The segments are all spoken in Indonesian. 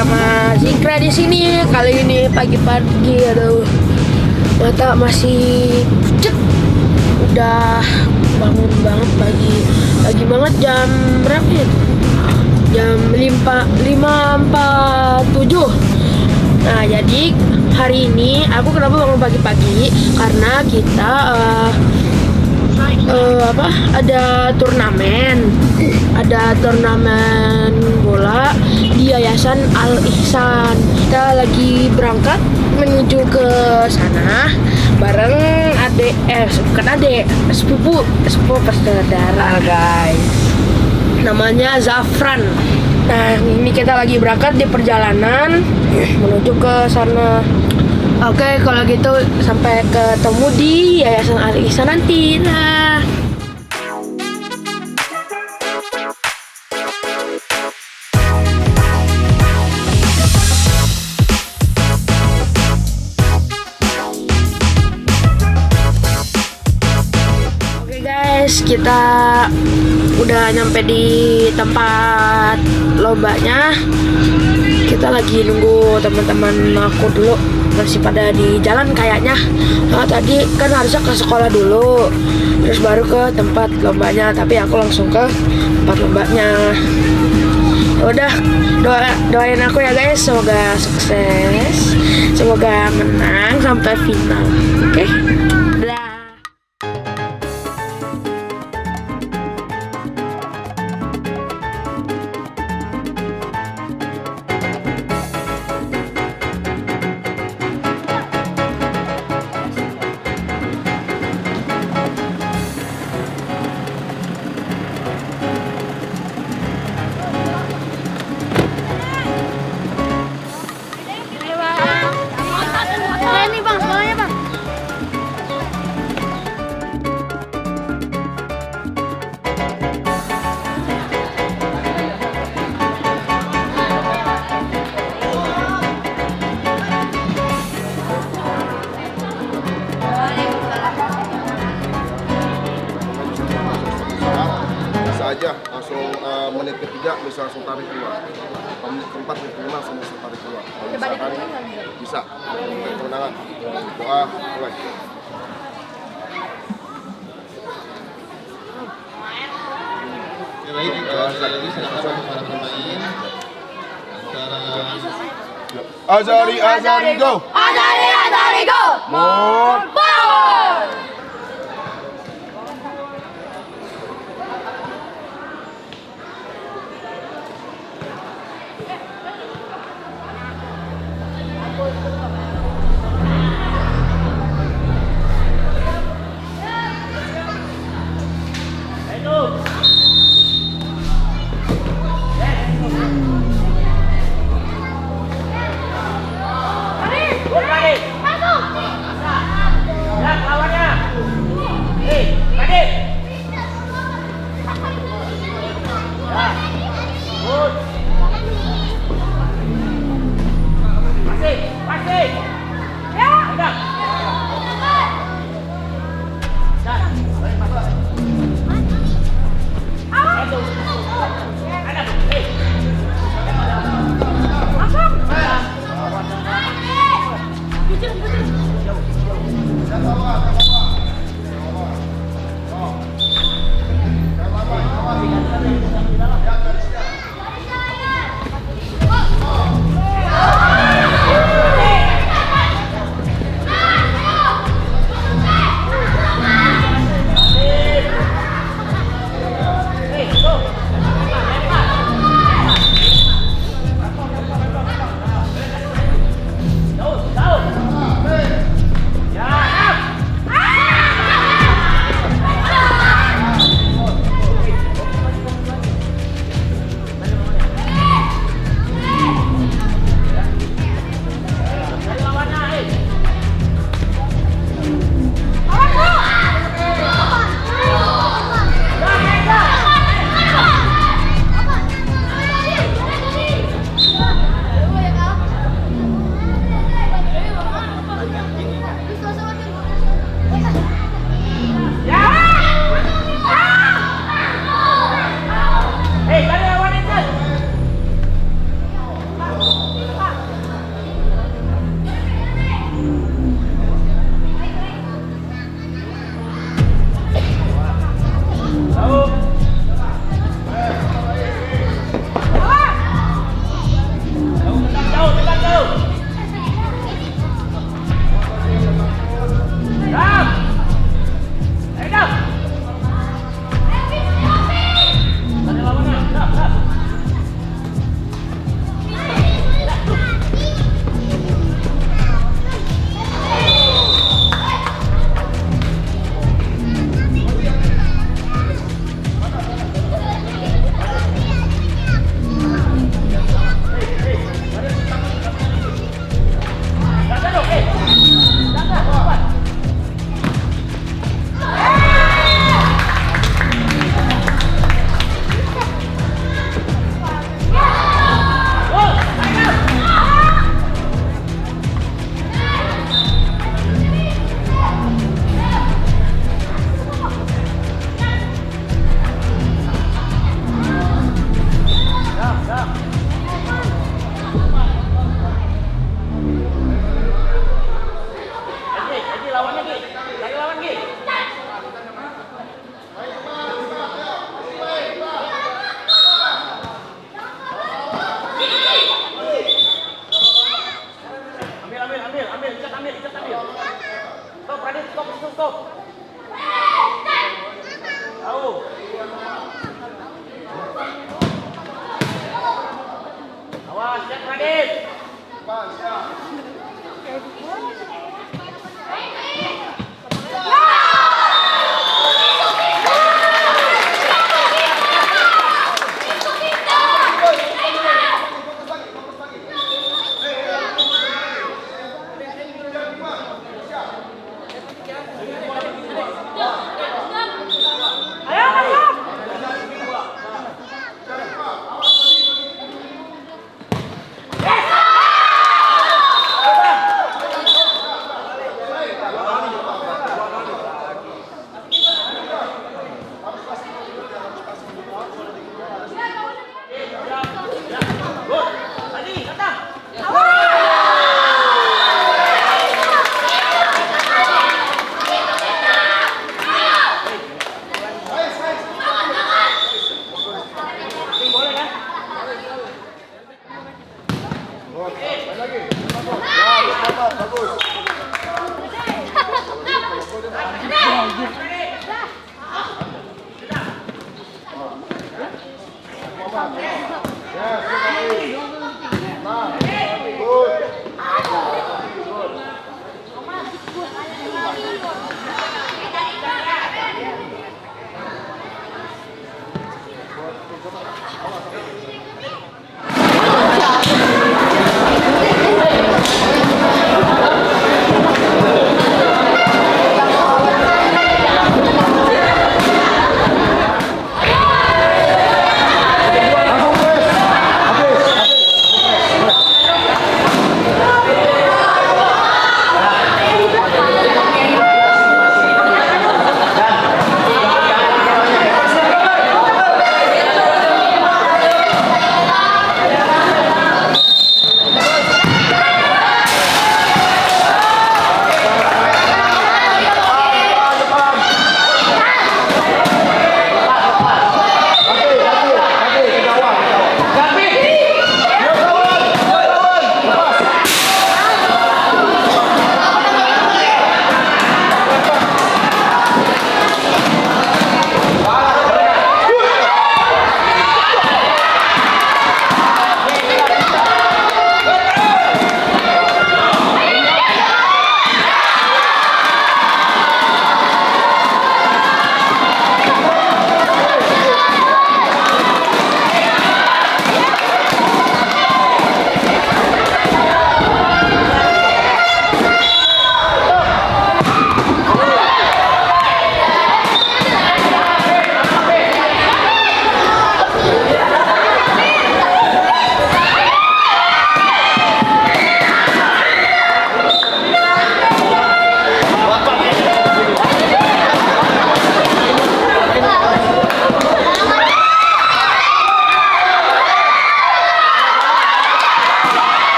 sama Zikra di sini. Kali ini pagi-pagi, aduh, mata masih pucet. Udah bangun banget pagi banget, jam berapa ya? Jam 5.47. Nah, jadi hari ini aku kenapa bangun pagi-pagi? Karena kita ada turnamen bola di Yayasan Al Ihsan. Kita lagi berangkat menuju ke sana bareng sepupu bersaudara, guys. Namanya Zafran. Nah, ini kita lagi berangkat di perjalanan menuju ke sana. Oke, kalau gitu sampai ketemu di Yayasan Al Ihsan nanti. Nah. Oke guys, kita udah nyampe di tempat lombanya. Kita lagi nunggu teman-teman aku dulu, masih pada di jalan kayaknya. Nah, tadi kan harusnya ke sekolah dulu, terus baru ke tempat lombanya, tapi aku langsung ke tempat lombanya. Udah, doain aku ya guys, semoga sukses, semoga menang sampai final. Oke? Dadah. Ini bang, sekolahnya bang. Bisa aja langsung menit ketiga bisa langsung tarik keluar, menit keempat, menit kelima langsung tarik keluar. Kalau misalkan bisa kemenangan, doa mulai. Ya, baik, sekali lagi saya langsung para pemain Azari go! Azari go! More Power!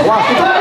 Wah, kita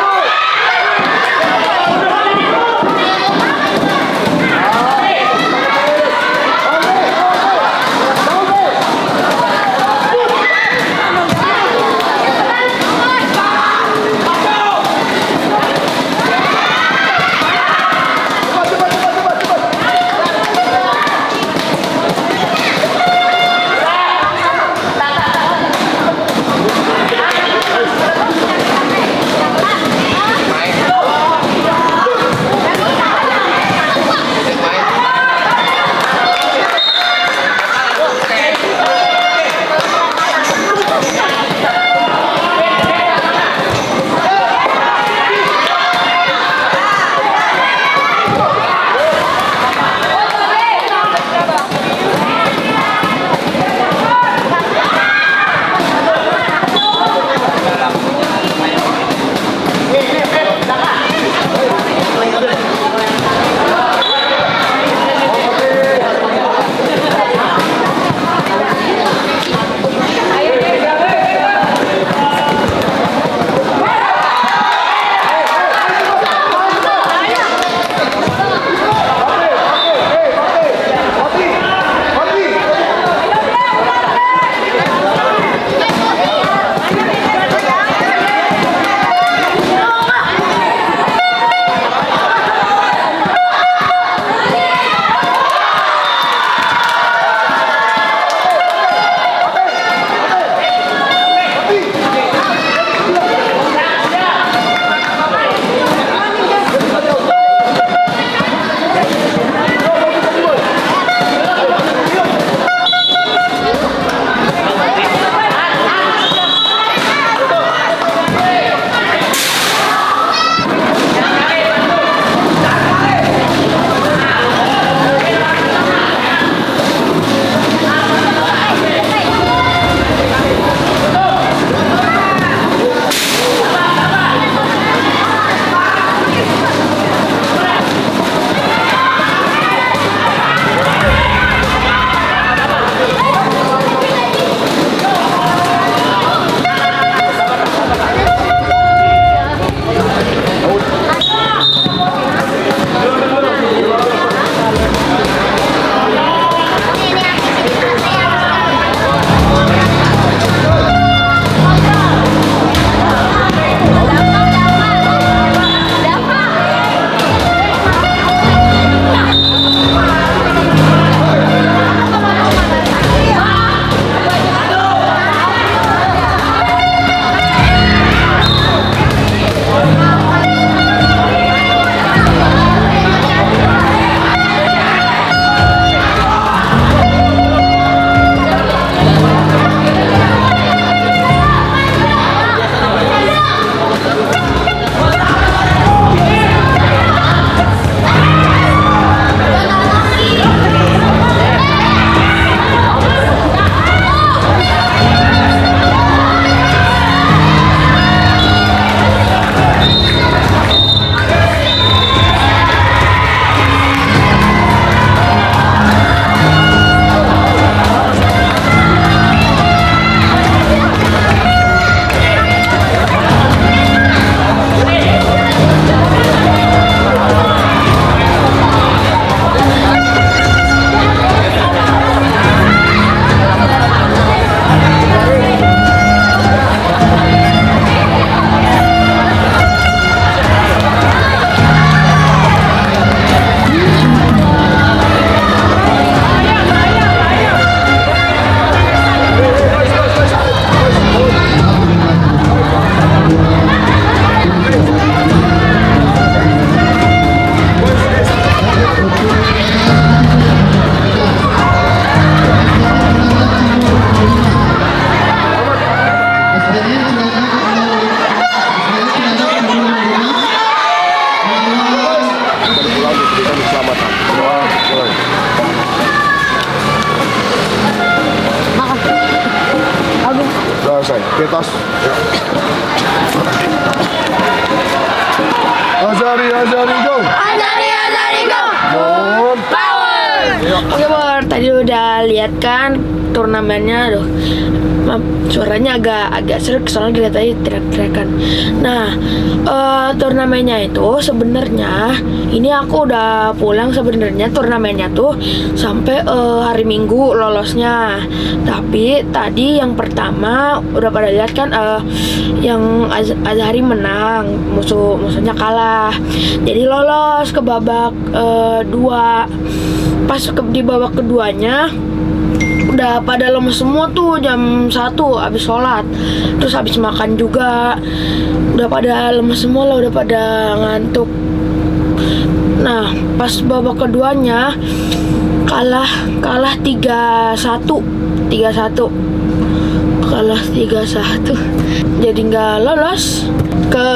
Ketas. Azari, Azari, go. Azari, Azari, go. Mohon. Power. Oke Bor, tadi udah lihat kan turnamennya, aduh, maaf, suaranya agak serak soalnya dari tadi teriak-teriakan. Nah, turnamennya itu sebenarnya ini aku udah pulang sebenarnya turnamennya tuh sampai hari Minggu lolosnya. Tapi tadi yang pertama udah pada lihat kan yang Azhari menang, musuhnya kalah. Jadi lolos ke babak 2. Pas di babak keduanya udah pada lemes semua tuh jam 1 habis sholat, terus habis makan juga udah pada lemes semua lah, udah pada ngantuk. Nah pas babak keduanya kalah 3-1 kalah 3-1, jadi nggak lolos ke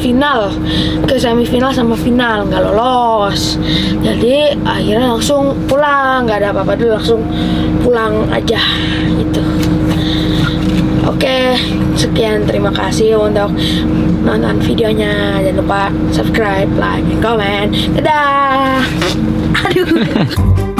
final, ke semifinal sama final, nggak lolos. Jadi akhirnya langsung pulang, nggak ada apa-apa dulu, langsung pulang aja gitu. Oke, sekian, terima kasih untuk nonton videonya. Jangan lupa subscribe, like, dan komen. Dadah. Aduh.